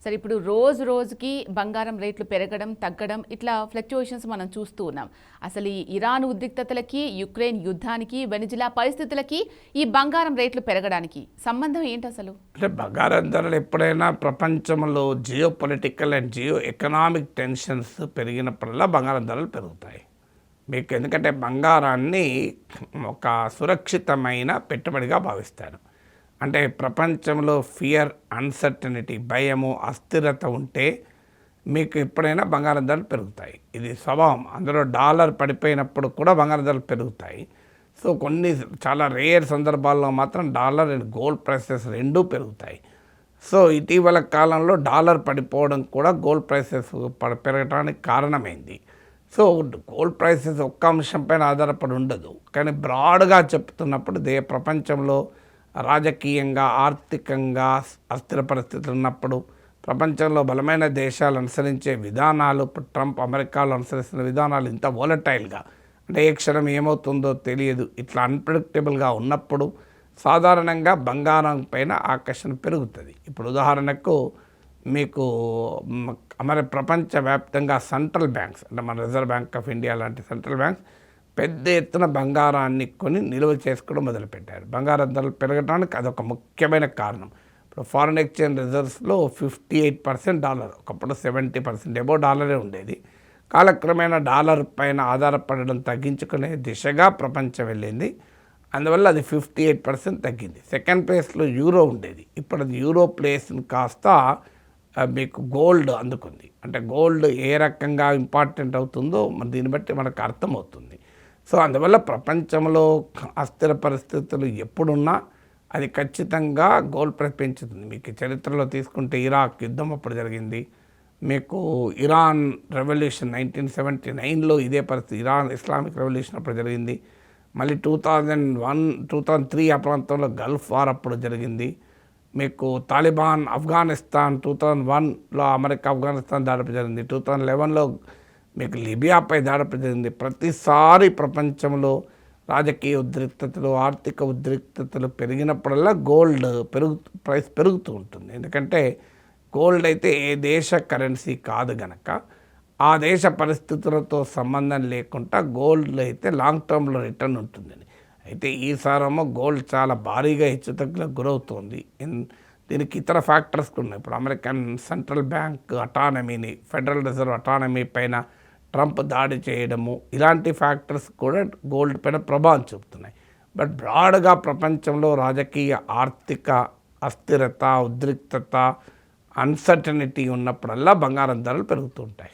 సరే ఇప్పుడు రోజు రోజుకి బంగారం రేట్లు పెరగడం తగ్గడం ఇట్లా ఫ్లక్చుయేషన్స్ మనం చూస్తూ ఉన్నాం. అసలు ఈ ఇరాన్ ఉద్రిక్తతలకి, యుక్రెయిన్ యుద్ధానికి, వెనిజులా పరిస్థితులకి ఈ బంగారం రేట్లు పెరగడానికి సంబంధం ఏంటి అసలు? అంటే బంగారం ధరలు ఎప్పుడైనా ప్రపంచంలో geopolitical and geoeconomic tensions పెరిగినప్పుడల్లా బంగారం ధరలు పెరుగుతాయి. మీకు ఎందుకంటే బంగారాన్ని ఒక సురక్షితమైన పెట్టుబడిగా భావిస్తారు. అంటే ప్రపంచంలో ఫియర్, అన్సర్టనిటీ, భయము, అస్థిరత ఉంటే మీకు ఎప్పుడైనా బంగారం ధరలు పెరుగుతాయి. ఇది స్వభావం. అందులో డాలర్ పడిపోయినప్పుడు కూడా బంగారం ధరలు పెరుగుతాయి. సో కొన్ని చాలా రేర్ సందర్భాల్లో మాత్రం డాలర్ అండ్ గోల్డ్ ప్రైసెస్ రెండూ పెరుగుతాయి. సో ఇటీవల కాలంలో డాలర్ పడిపోవడం కూడా గోల్డ్ ప్రైసెస్ పెరగడానికి కారణమైంది. సో గోల్డ్ ప్రైసెస్ ఒక్క అంశంపైన ఆధారపడి ఉండదు, కానీ బ్రాడ్గా చెప్తున్నప్పుడు ప్రపంచంలో రాజకీయంగా, ఆర్థికంగా అస్థిర పరిస్థితులు ఉన్నప్పుడు ప్రపంచంలో బలమైన దేశాలు అనుసరించే విధానాలు, ఇప్పుడు ట్రంప్ అమెరికాలో అనుసరిస్తున్న విధానాలు ఇంత వోలటైల్గా, అంటే ఏ క్షణం ఏమవుతుందో తెలియదు, ఇట్లా అన్ప్రెడిక్టబుల్గా ఉన్నప్పుడు సాధారణంగా బంగారం పైన ఆకర్షణ పెరుగుతుంది. ఇప్పుడు ఉదాహరణకు మీకు ప్రపంచవ్యాప్తంగా సెంట్రల్ బ్యాంక్స్, అంటే మన రిజర్వ్ బ్యాంక్ ఆఫ్ ఇండియా లాంటి సెంట్రల్ బ్యాంక్స్ పెద్ద ఎత్తున బంగారాన్ని కొని నిల్వ చేసుకోవడం మొదలుపెట్టారు. బంగారం ధరలు పెరగడానికి అదొక ముఖ్యమైన కారణం. ఇప్పుడు ఫారిన్ ఎక్స్చేంజ్ రిజర్వ్స్లో 58% డాలర్, ఒకప్పుడు 70% ఎబో డాలరే ఉండేది. కాలక్రమేణా డాలర్ పైన ఆధారపడడం తగ్గించుకునే దిశగా ప్రపంచం వెళ్ళింది. అందువల్ల అది 58% తగ్గింది. సెకండ్ ప్లేస్లో యూరో ఉండేది, ఇప్పుడు అది యూరో ప్లేస్ని కాస్త మీకు గోల్డ్ అందుకుంది. అంటే గోల్డ్ ఏ రకంగా ఇంపార్టెంట్ అవుతుందో దీన్ని బట్టి మనకు అర్థమవుతుంది. సో అందువల్ల ప్రపంచంలో అస్థిర పరిస్థితులు ఎప్పుడున్నా అది ఖచ్చితంగా గోల్డ్ ప్రైస్ పెంచుతుంది. మీకు చరిత్రలో తీసుకుంటే ఇరాక్ యుద్ధం అప్పుడు జరిగింది, మీకు ఇరాన్ రెవల్యూషన్ 1979లో ఇదే పరిస్థితి, ఇరాన్ ఇస్లామిక్ రెవల్యూషన్ అప్పుడు జరిగింది. మళ్ళీ 2001, 2003 ఆ ప్రాంతంలో గల్ఫ్ వార్ అప్పుడు జరిగింది. మీకు తాలిబాన్ ఆఫ్ఘనిస్తాన్ 2001లో అమెరికా ఆఫ్ఘనిస్తాన్ దాడిపై జరిగింది. 2011లో మీకు లిబియాపై దాడిపై జరిగింది. ప్రతిసారి ప్రపంచంలో రాజకీయ ఉద్రిక్తతలు, ఆర్థిక ఉద్రిక్తతలు పెరిగినప్పుడల్లా గోల్డ్ ప్రైస్ పెరుగుతూ ఉంటుంది. ఎందుకంటే గోల్డ్ అయితే ఏ దేశ కరెన్సీ కాదు గనక ఆ దేశ పరిస్థితులతో సంబంధం లేకుండా గోల్డ్ అయితే లాంగ్ టర్మ్లో రిటర్న్ ఉంటుందని. అయితే ఈసారేమో గోల్డ్ చాలా భారీగా హెచ్చుతగ్గులకు గురవుతుంది. దీనికి ఇతర ఫ్యాక్టర్స్ ఉన్నాయి. ఇప్పుడు అమెరికన్ సెంట్రల్ బ్యాంక్ అటానమీని, ఫెడరల్ రిజర్వ్ అటానమీ పైన ట్రంప్ దాడి చేయడము, ఇలాంటి ఫ్యాక్టర్స్ కూడా గోల్డ్ పైన ప్రభావం చూపుతున్నాయి. బట్ బ్రాడ్గా ప్రపంచంలో రాజకీయ, ఆర్థిక అస్థిరత, ఉద్రిక్తత, అన్సర్టనిటీ ఉన్నప్పుడల్లా బంగారం ధరలు పెరుగుతూ ఉంటాయి.